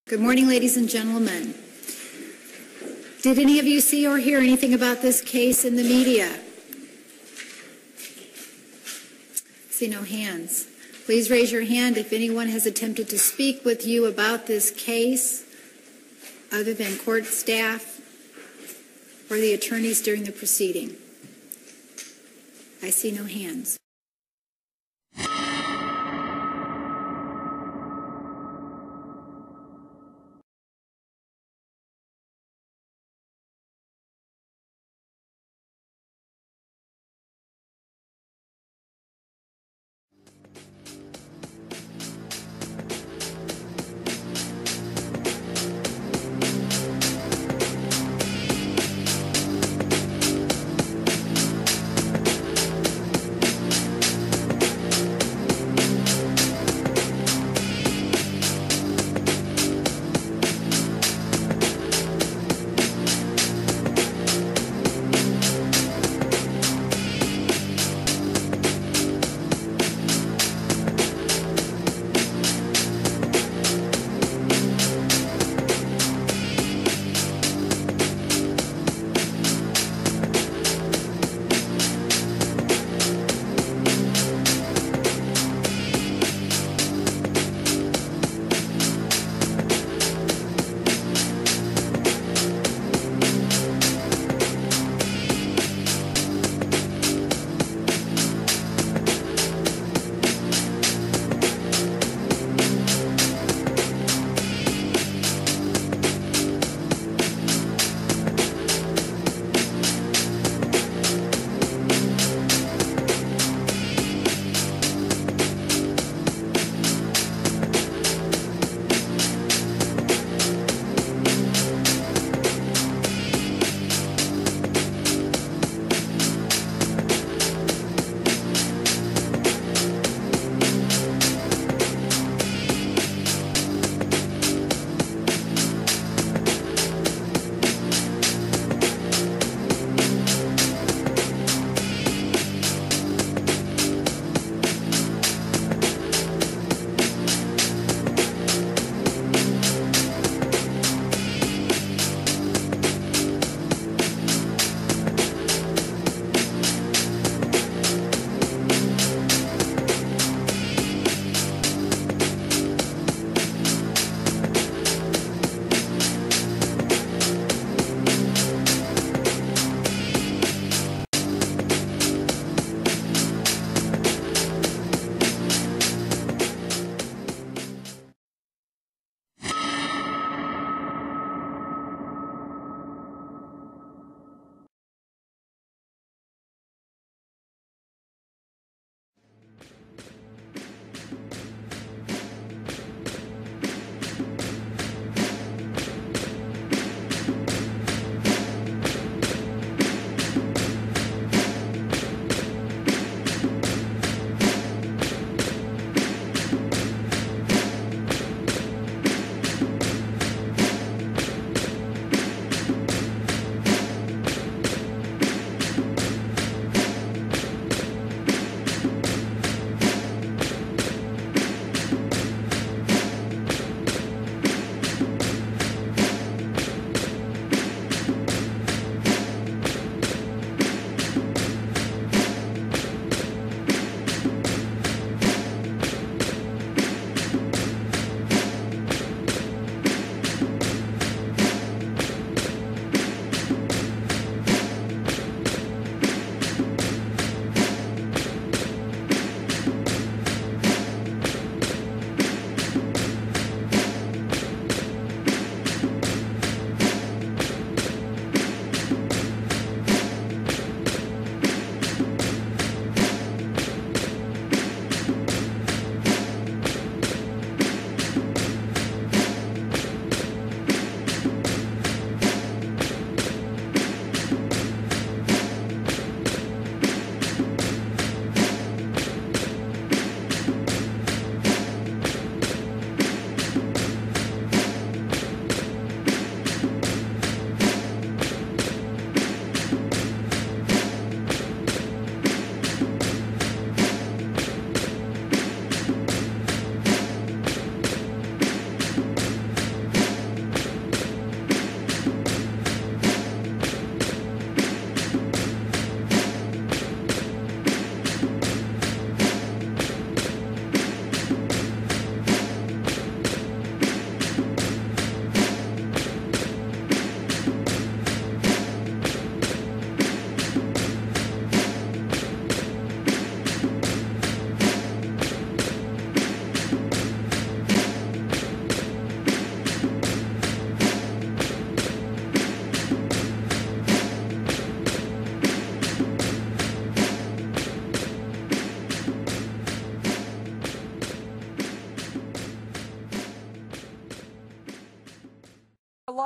Good morning, ladies and gentlemen. Did any of you see or hear anything about this case in the media? See no hands. Please raise your hand if anyone has attempted to speak with you about this case other than court staff or the attorneys during the proceeding. I see no hands.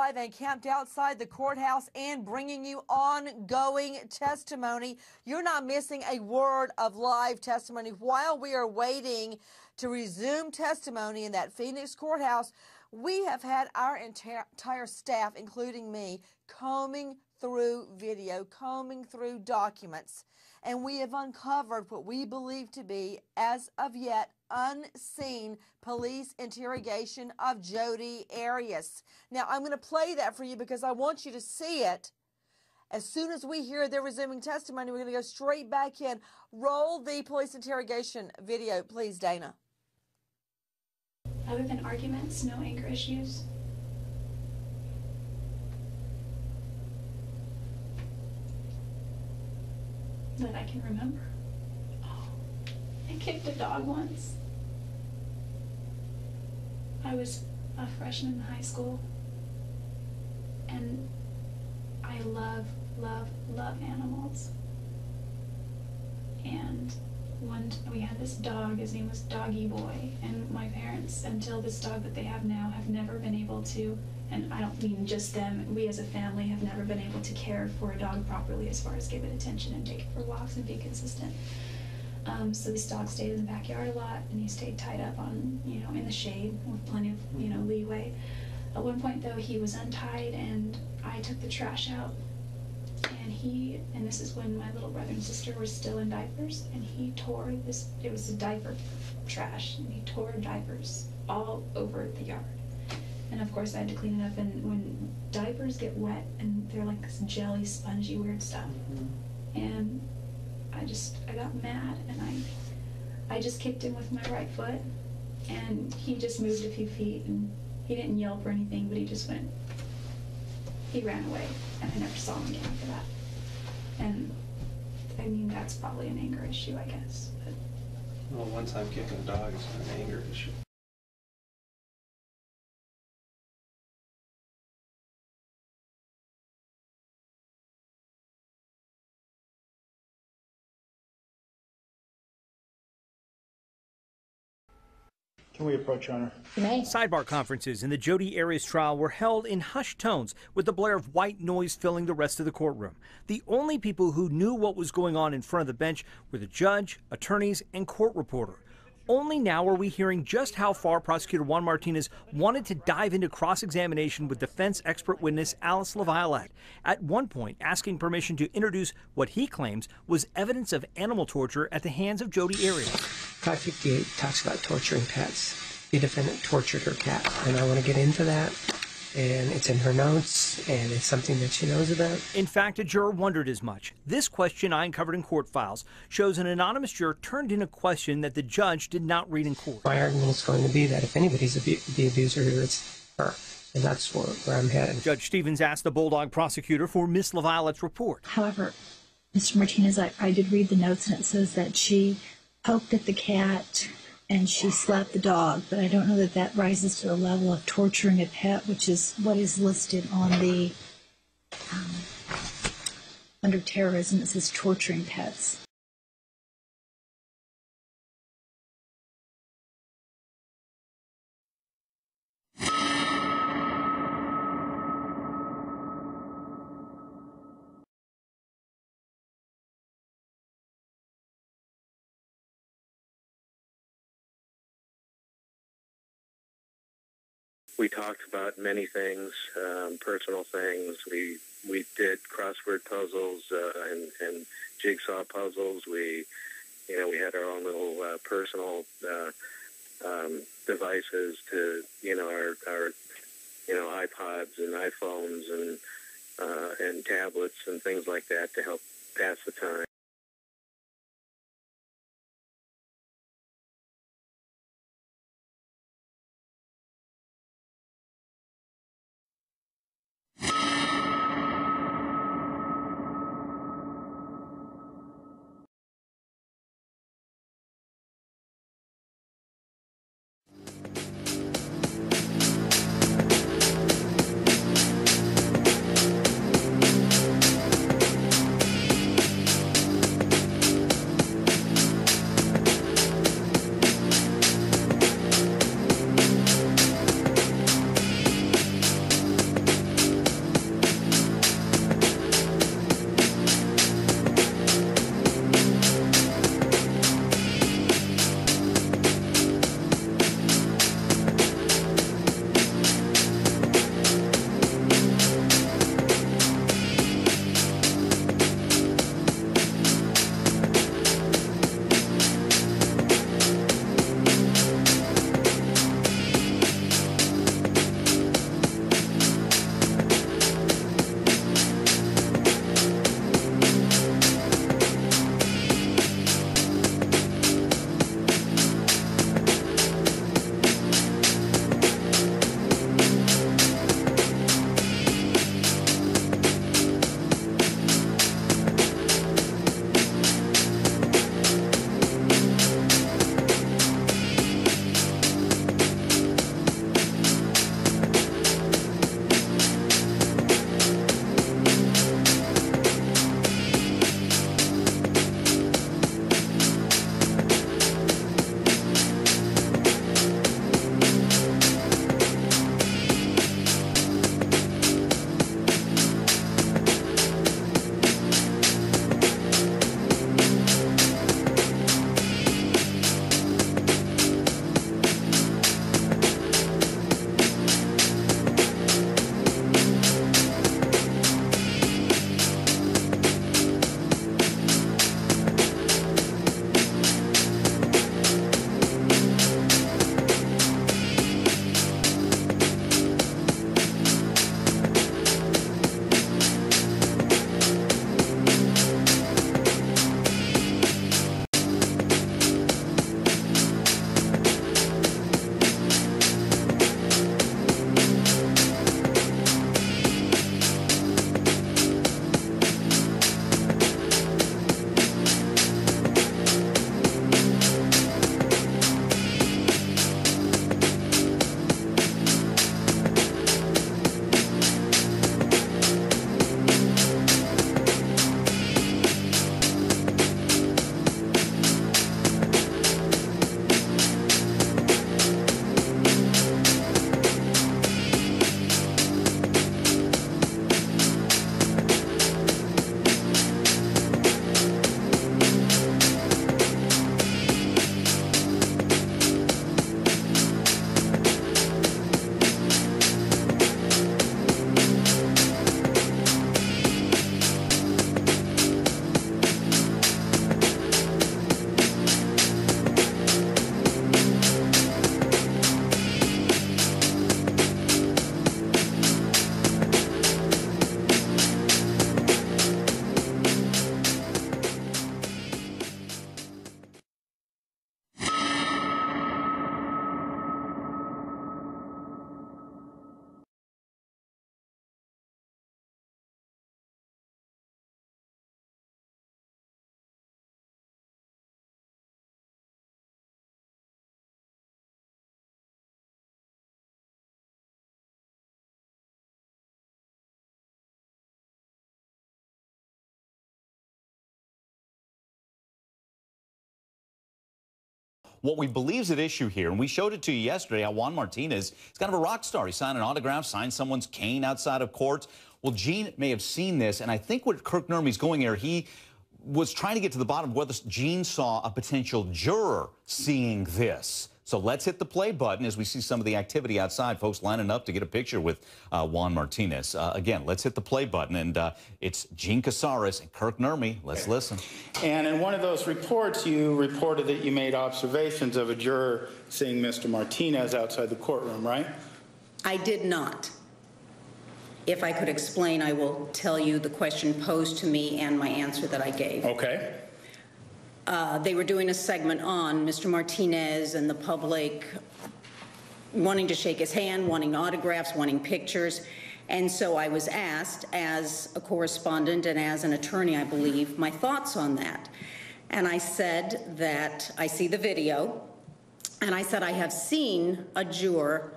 live and camped outside the courthouse and bringing you ongoing testimony. You're not missing a word of live testimony. While we are waiting to resume testimony in that Phoenix courthouse, we have had our entire staff, including me, combing through video, combing through documents, and we have uncovered what we believe to be, as of yet, unseen police interrogation of Jodi Arias. Now, I'm going to play that for you because I want you to see it. As soon as we hear their resuming testimony, we're going to go straight back in. Roll the police interrogation video, please, Dana. Other than arguments, no anger issues. That I can remember. Oh, I kicked a dog once. I was a freshman in high school, and I love animals. And we had this dog, his name was Doggy Boy, and my parents, until this dog that they have now, have never been able to, and I don't mean just them, we as a family have never been able to care for a dog properly as far as give it attention and take it for walks and be consistent. So this dog stayed in the backyard a lot, and he stayed tied up on, in the shade with plenty of, leeway. At one point, though, he was untied, and I took the trash out, and this is when my little brother and sister were still in diapers, and he tore this, it was a diaper trash, and he tore diapers all over the yard. And of course I had to clean it up, and when diapers get wet, and they're like this jelly, spongy, weird stuff, and I got mad, and I just kicked him with my right foot, and he just moved a few feet, and he didn't yelp or anything, but he ran away, and I never saw him again after that. And I mean, that's probably an anger issue, I guess. But. Well, one time kicking a dog is not an anger issue. Can we approach, Your Honor? You may. Sidebar conferences in the Jodi Arias trial were held in hushed tones with the blare of white noise filling the rest of the courtroom. The only people who knew what was going on in front of the bench were the judge, attorneys, and court reporter. Only now are we hearing just how far Prosecutor Juan Martinez wanted to dive into cross-examination with defense expert witness Alice LaViolette, at one point asking permission to introduce what he claims was evidence of animal torture at the hands of Jodi Arias. 558 talks about torturing pets. The defendant tortured her cat, and I want to get into that. And it's in her notes, and it's something that she knows about. In fact, a juror wondered as much. This question I uncovered in court files shows an anonymous juror turned in a question that the judge did not read in court. My argument is going to be that if anybody's the abuser here, it's her. And that's where I'm headed. Judge Stevens asked the Bulldog prosecutor for Miss LaViolette's report. However, Mr. Martinez, I did read the notes, and it says that she poked at the cat and she slapped the dog, but I don't know that that rises to the level of torturing a pet, which is what is listed on the, under terrorism, it says torturing pets. We talked about many things, personal things. We did crossword puzzles and jigsaw puzzles. We had our own little personal devices to our iPods and iPhones and tablets and things like that to help pass the time. what we believe is at issue here, and we showed it to you yesterday, how Juan Martinez is kind of a rock star. He signed an autograph, signed someone's cane outside of court. Well, Gene may have seen this, and I think what Kirk Nurmi's going here, he was trying to get to the bottom of whether Gene saw a potential juror seeing this. So let's hit the play button as we see some of the activity outside. Folks lining up to get a picture with Juan Martinez. Again, let's hit the play button. And it's Gene Casares and Kirk Nurmi. Let's listen. And in one of those reports, you reported that you made observations of a juror seeing Mr. Martinez outside the courtroom, right? I did not. If I could explain, I will tell you the question posed to me and my answer that I gave. Okay. They were doing a segment on Mr. Martinez and the public wanting to shake his hand, wanting autographs, wanting pictures. And so I was asked, as a correspondent and as an attorney, I believe, my thoughts on that. And I said that I see the video, and I said I have seen a juror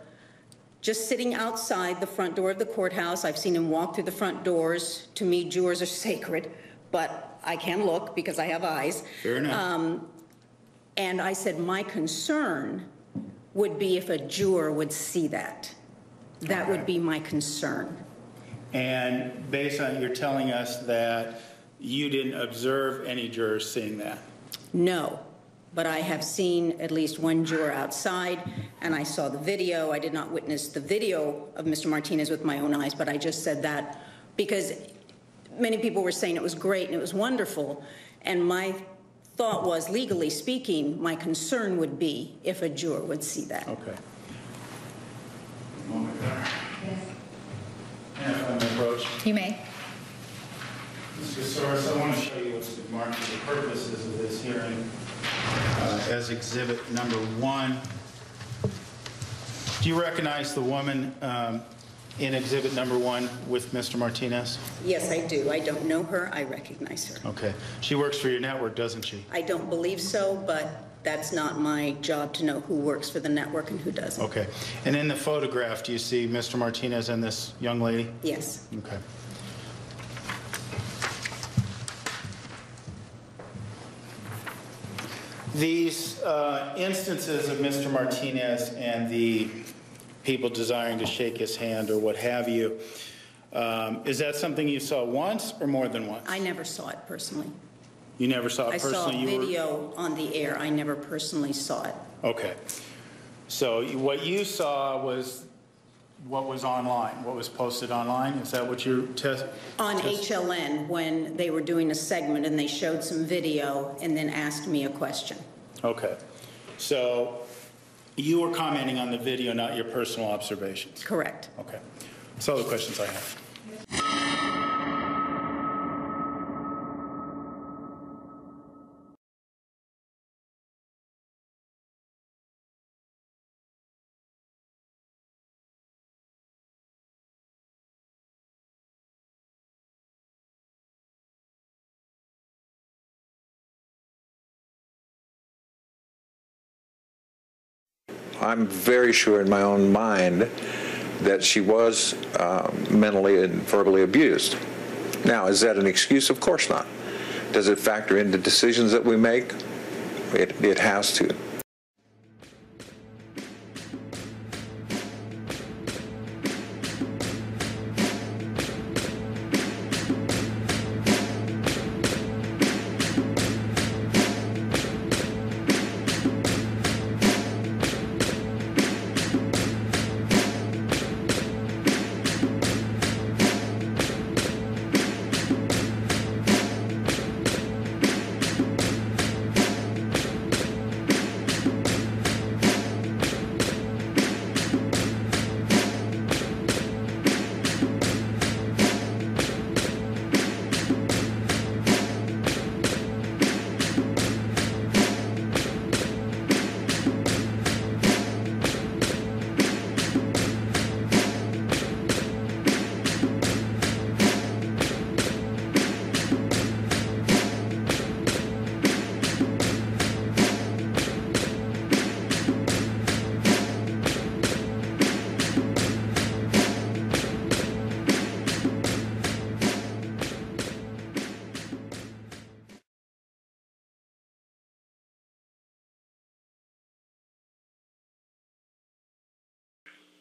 just sitting outside the front door of the courthouse. I've seen him walk through the front doors. To me, jurors are sacred, but I can look because I have eyes. Fair enough. And I said my concern would be if a juror would see that. That would be my concern. And based on you're telling us that you didn't observe any jurors seeing that? No, but I have seen at least one juror outside, and I saw the video. I did not witness the video of Mr. Martinez with my own eyes, but I just said that because many people were saying it was great and it was wonderful, and my thought was, legally speaking, my concern would be if a juror would see that. Okay. Moment there. And if I may approach. You may. Mr. Casares, I want to show you what's been marked for the purposes of this hearing as exhibit number 1. Do you recognize the woman in exhibit number 1 with Mr. Martinez? Yes, I do. I don't know her. I recognize her. Okay. She works for your network, doesn't she? I don't believe so, but that's not my job to know who works for the network and who doesn't. Okay. And in the photograph, do you see Mr. Martinez and this young lady? Yes. Okay. These instances of Mr. Martinez and the people desiring to shake his hand or what have you, is that something you saw once or more than once? I never saw it personally. You never saw it personally? I saw video on the air. I never personally saw it. Okay. So what you saw was what was online, what was posted online? Is that what you on HLN, when they were doing a segment and they showed some video and then asked me a question. Okay. So you were commenting on the video, not your personal observations? Correct. Okay. That's all the questions I have. I'm very sure in my own mind that she was mentally and verbally abused. Now, is that an excuse? Of course not. Does it factor into decisions that we make? It has to.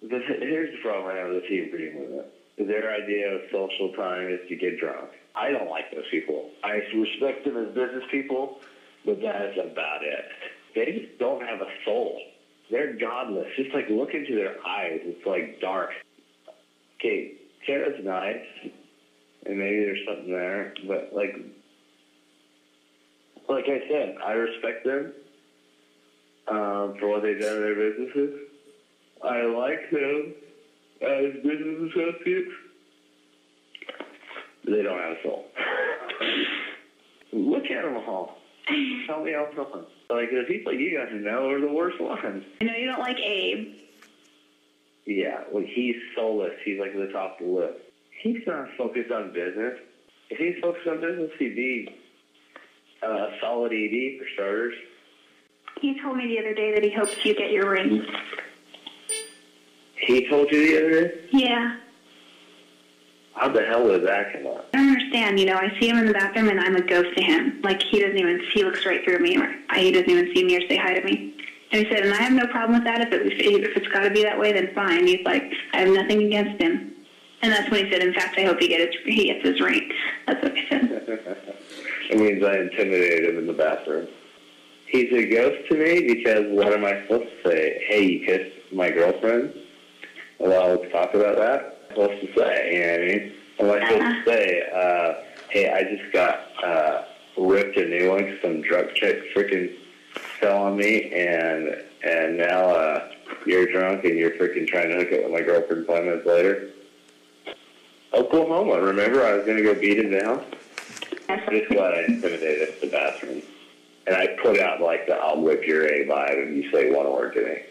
Here's the problem I have with the Tea Party movement. Their idea of social time is to get drunk. I don't like those people. I respect them as business people, but that's about it. They just don't have a soul. They're godless. Just like look into their eyes. It's like dark. Okay, Tara's nice, and maybe there's something there, but like I said, I respect them for what they've done in their businesses. I like them as business associates. They don't have a soul. Look at them all. Tell me else something. Like the people you guys know are the worst ones. I know you don't like Abe. Yeah, well, he's soulless. He's like at the top of the list. He's not focused on business. If he's focused on business, he'd be a solid ED for starters. He told me the other day that he hopes you get your ring. He told you the other day? Yeah. How the hell did that come up? I don't understand. You know, I see him in the bathroom and I'm a ghost to him. Like he looks right through me, or he doesn't even see me or say hi to me. And he said, and I have no problem with that. If it's got to be that way, then fine. He's like, I have nothing against him. And that's when he said, in fact, I hope he gets his ring. That's what I said. It means I intimidated him in the bathroom. He's a ghost to me because what am I supposed to say? Hey, you kissed my girlfriend? Well, let's talk about that. What am I supposed to say? You know what I mean? What am I supposed to say? Hey, I just got ripped a new one because some drug chick freaking fell on me, and now you're drunk and you're freaking trying to hook up with my girlfriend 5 minutes later. Oklahoma, remember? I was going to go beat him down. I'm just glad I intimidated him in the bathroom. And I put out like the I'll whip your A vibe if you say one word to me.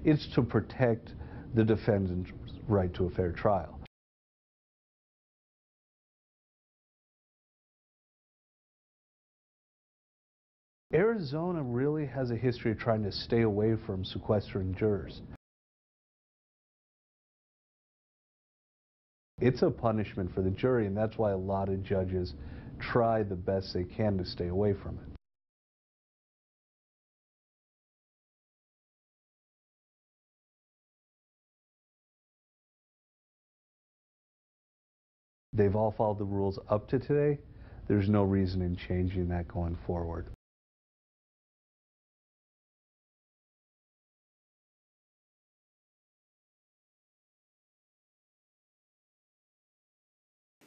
It's to protect the defendant's right to a fair trial. Arizona really has a history of trying to stay away from sequestering jurors. It's a punishment for the jury, and that's why a lot of judges try the best they can to stay away from it. They've all followed the rules up to today. There's no reason in changing that going forward.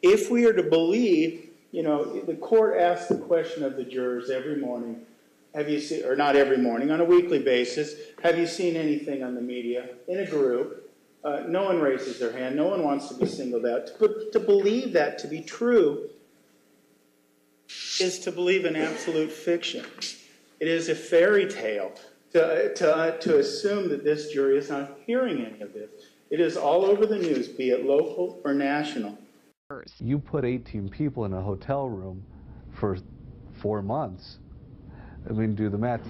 If we are to believe, the court asks the question of the jurors every morning, have you seen, or not every morning, on a weekly basis, have you seen anything on the media in a group? No one raises their hand. No one wants to be singled out. To believe that to be true is to believe in absolute fiction. It is a fairy tale to assume that this jury is not hearing any of this. It is all over the news, be it local or national. You put 18 people in a hotel room for 4 months. I mean, do the math.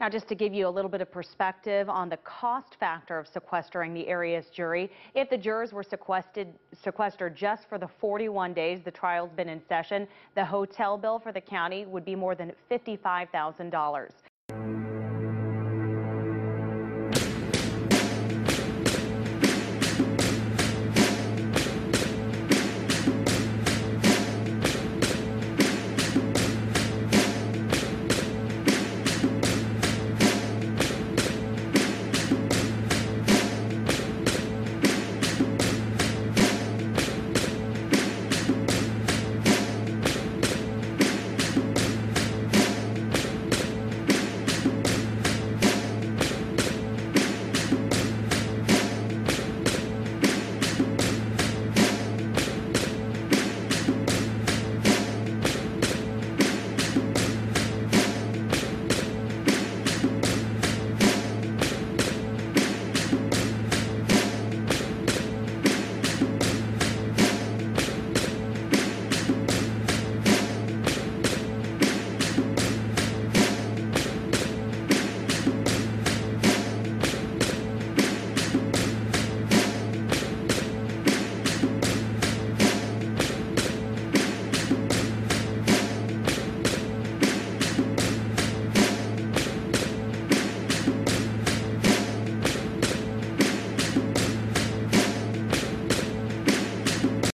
Now, just to give you a little bit of perspective on the cost factor of sequestering the Arias jury, if the jurors were sequestered just for the 41 days the trial's been in session, the hotel bill for the county would be more than $55,000.